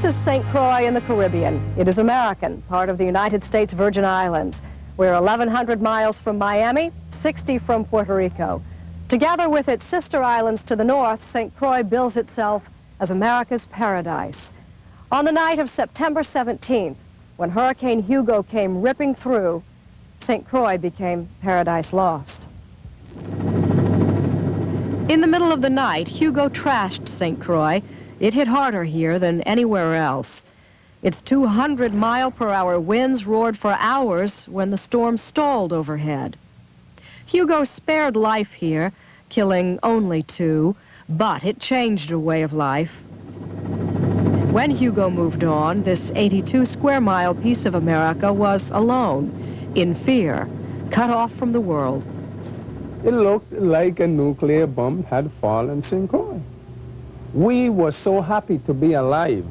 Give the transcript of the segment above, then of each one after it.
is St. Croix in the Caribbean. It is American, part of the United States Virgin Islands. We're 1,100 miles from Miami, 60 from Puerto Rico. Together with its sister islands to the north, St. Croix bills itself as America's paradise. On the night of September 17th, when Hurricane Hugo came ripping through, St. Croix became Paradise Lost. In the middle of the night, Hugo trashed St. Croix. It hit harder here than anywhere else. Its 200-mile-per-hour winds roared for hours when the storm stalled overhead. Hugo spared life here, killing only 2, but it changed a way of life. When Hugo moved on, this 82-square-mile piece of America was alone, in fear, cut off from the world. It looked like a nuclear bomb had fallen St. Croix. We were so happy to be alive.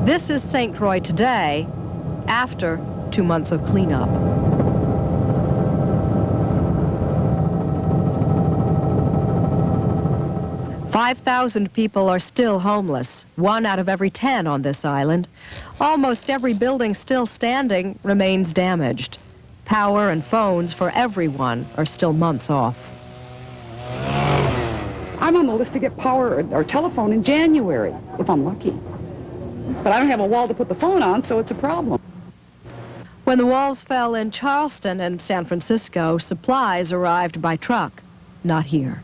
This is St. Croix today, after 2 months of cleanup. "5,000 people are still homeless, 1 out of every 10 on this island. Almost every building still standing remains damaged. Power and phones for everyone are still months off." I'm on the list to get power or telephone in January, if I'm lucky. But I don't have a wall to put the phone on, so it's a problem. When the walls fell in Charleston and San Francisco, supplies arrived by truck, not here.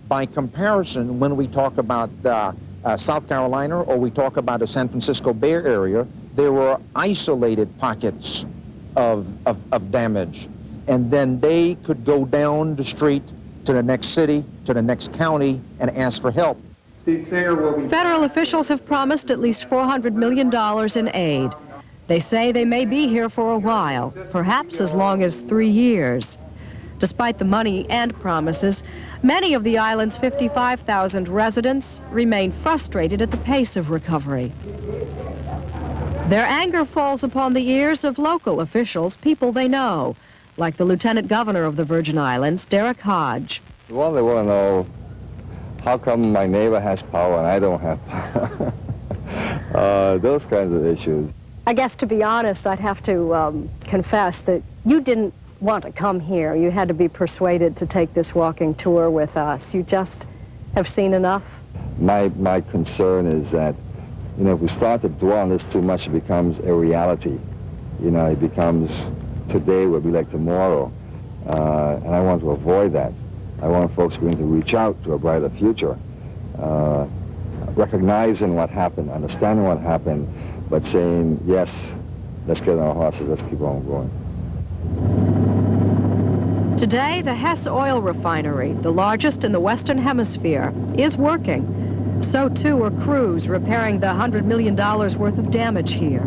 By comparison, when we talk about South Carolina or we talk about the San Francisco Bay Area, there were isolated pockets of damage. And then they could go down the street to the next city, to the next county, and ask for help. Federal officials have promised at least $400 million in aid. They say they may be here for a while, perhaps as long as 3 years. Despite the money and promises, many of the island's 55,000 residents remain frustrated at the pace of recovery. Their anger falls upon the ears of local officials, people they know, like the Lieutenant Governor of the Virgin Islands, Derek Hodge. Well, they want to know, how come my neighbor has power and I don't have power? Those kinds of issues. I guess, to be honest, I'd have to confess that you didn't want to come here. You had to be persuaded to take this walking tour with us. You just have seen enough? My concern is that, you know, if we start to dwell on this too much, it becomes a reality. You know, it becomes today will be like tomorrow. And I want to avoid that. I want folks going to reach out to a brighter future, recognizing what happened, understanding what happened, but saying, yes, let's get on our horses, let's keep on going. Today, the Hess oil refinery, the largest in the Western Hemisphere, is working. So too are crews repairing the $100 million worth of damage here.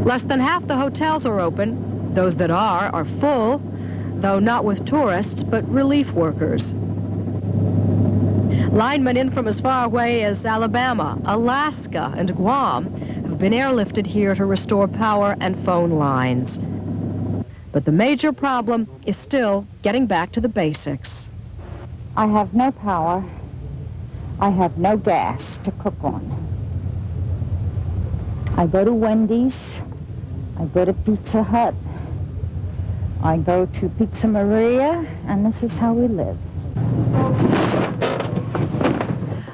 Less than half the hotels are open. Those that are full, though not with tourists, but relief workers. Linemen in from as far away as Alabama, Alaska, and Guam have been airlifted here to restore power and phone lines. But the major problem is still getting back to the basics. I have no power. I have no gas to cook on. I go to Wendy's. I go to Pizza Hut. I go to Pizza Maria, and this is how we live.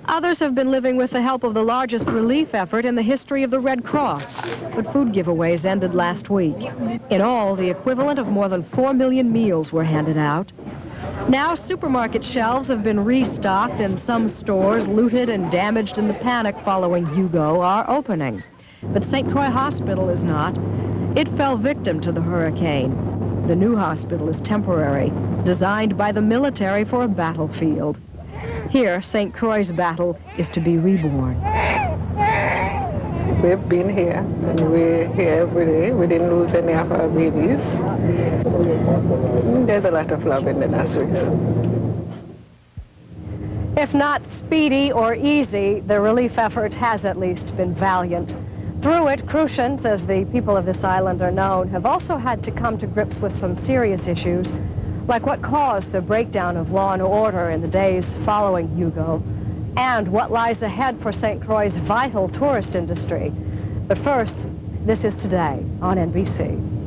Others have been living with the help of the largest relief effort in the history of the Red Cross, but food giveaways ended last week. In all, the equivalent of more than 4 million meals were handed out. Now, supermarket shelves have been restocked, and some stores, looted and damaged in the panic following Hugo, are opening. But St. Croix Hospital is not. It fell victim to the hurricane. The new hospital is temporary, designed by the military for a battlefield. Here, St. Croix's battle is to be reborn. We've been here, and we're here every day. We didn't lose any of our babies. There's a lot of love in the nurseries. If not speedy or easy, the relief effort has at least been valiant. Through it, Crucians, as the people of this island are known, have also had to come to grips with some serious issues, like what caused the breakdown of law and order in the days following Hugo, and what lies ahead for St. Croix's vital tourist industry. But first, this is Today on NBC.